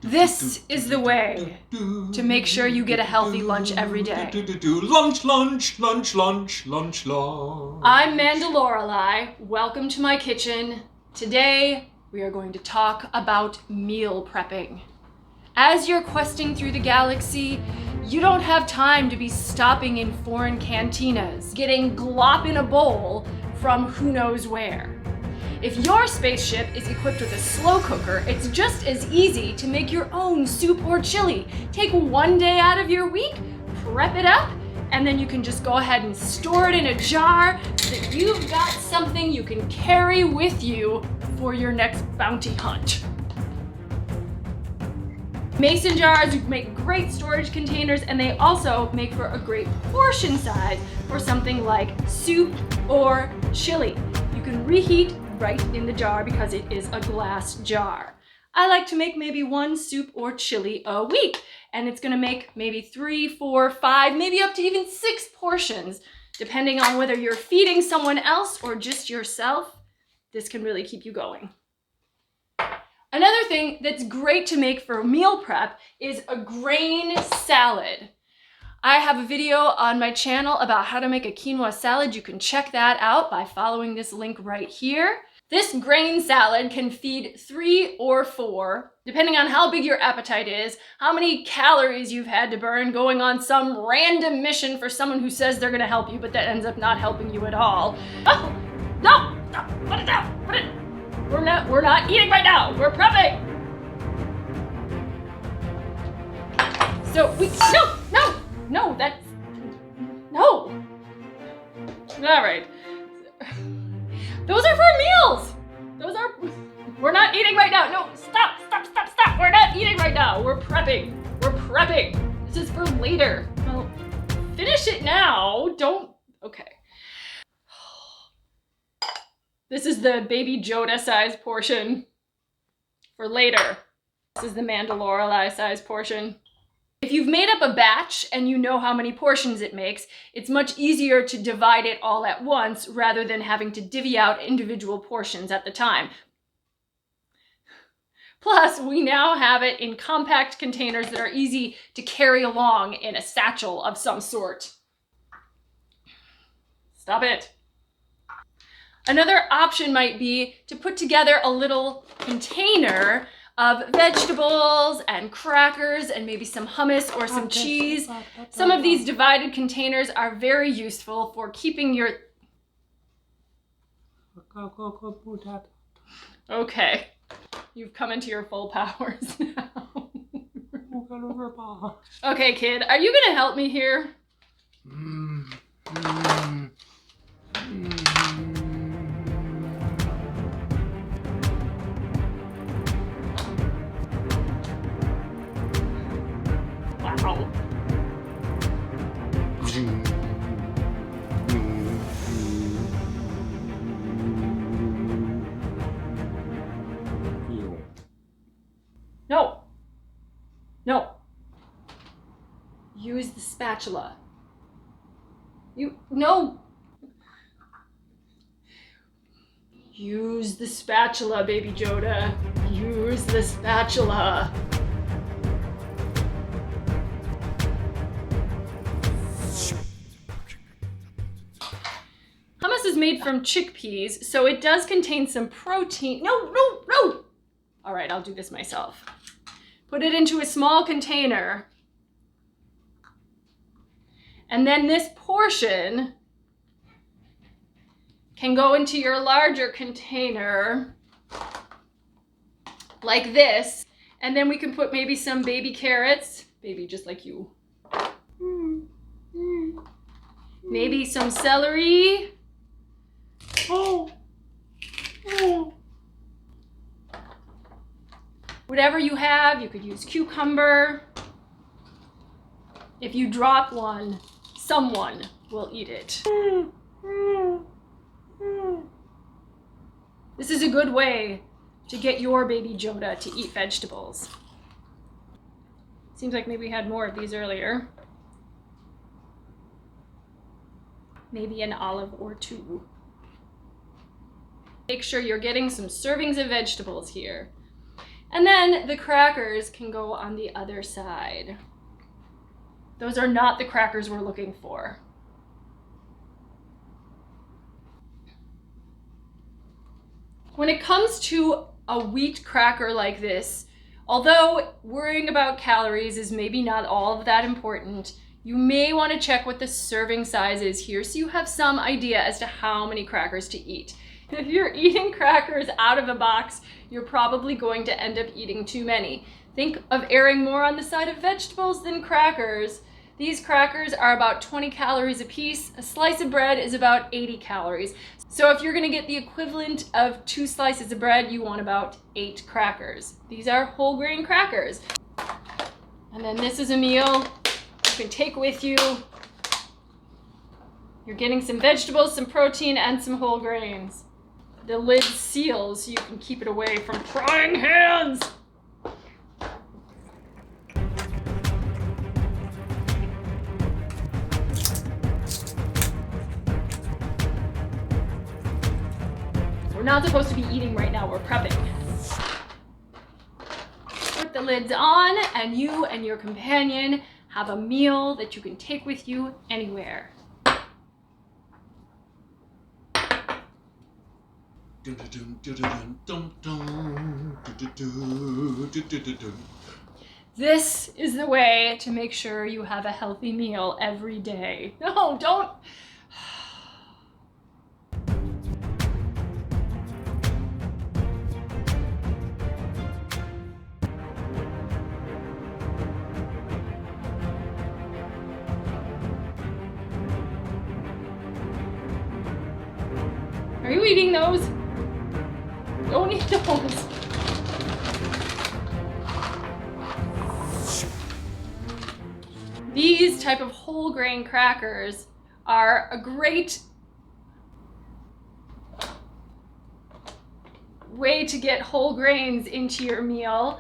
This is the way to make sure you get a healthy lunch every day. Lunch, lunch, lunch, lunch, lunch, lunch. I'm MandaLORELEI. Welcome to my kitchen. Today, we are going to talk about meal prepping. As you're questing through the galaxy, you don't have time to be stopping in foreign cantinas, getting glop in a bowl from who knows where. If your spaceship is equipped with a slow cooker, it's just as easy to make your own soup or chili. Take one day out of your week, prep it up, and then you can just go ahead and store it in a jar so that you've got something you can carry with you for your next bounty hunt. Mason jars make great storage containers, and they also make for a great portion size for something like soup or chili. You can reheat right in the jar because it is a glass jar. I like to make maybe one soup or chili a week, and it's gonna make maybe 3, 4, 5, maybe up to even 6 portions, depending on whether you're feeding someone else or just yourself. This can really keep you going. Another thing that's great to make for meal prep is a grain salad. I have a video on my channel about how to make a quinoa salad. You can check that out by following this link right here. This grain salad can feed 3 or 4, depending on how big your appetite is, how many calories you've had to burn going on some random mission for someone who says they're gonna help you, but that ends up not helping you at all. Oh, no, stop, put it down, put it. We're not eating right now, we're prepping. So no, that's, no. All right. Those are for meals. We're not eating right now. No, stop. We're not eating right now. We're prepping. This is for later. Well, finish it now. Okay. This is the Baby Yoda size portion for later. This is the MandaLORELEI size portion. If you've made up a batch and you know how many portions it makes, it's much easier to divide it all at once rather than having to divvy out individual portions at the time. Plus, we now have it in compact containers that are easy to carry along in a satchel of some sort. Stop it. Another option might be to put together a little container of vegetables and crackers and maybe some hummus or some cheese. Some of these divided containers are very useful for keeping your... Okay, you've come into your full powers now. Okay, kid, are you gonna help me here? Wow. No. Use the spatula. No. Use the spatula, Baby Yoda. Use the spatula. Hummus is made from chickpeas, so it does contain some protein. No. All right, I'll do this myself. Put it into a small container. And then this portion can go into your larger container like this. And then we can put maybe some baby carrots, baby just like you. Maybe some celery. Whatever you have, you could use cucumber. If you drop one, someone will eat it. This is a good way to get your Baby Yoda to eat vegetables. Seems like maybe we had more of these earlier. Maybe an olive or two. Make sure you're getting some servings of vegetables here. And then the crackers can go on the other side. Those are not the crackers we're looking for. When it comes to a wheat cracker like this, although worrying about calories is maybe not all of that important, you may want to check what the serving size is here so you have some idea as to how many crackers to eat. If you're eating crackers out of a box, you're probably going to end up eating too many. Think of erring more on the side of vegetables than crackers. These crackers are about 20 calories a piece. A slice of bread is about 80 calories. So if you're going to get the equivalent of 2 slices of bread, you want about 8 crackers. These are whole grain crackers. And then this is a meal you can take with you. You're getting some vegetables, some protein, and some whole grains. The lid seals so you can keep it away from prying hands. We're not supposed to be eating right now, we're prepping. Put the lids on and you and your companion have a meal that you can take with you anywhere. This is the way to make sure you have a healthy meal every day. No, don't. Are you eating those? Don't eat those. These type of whole grain crackers are a great way to get whole grains into your meal.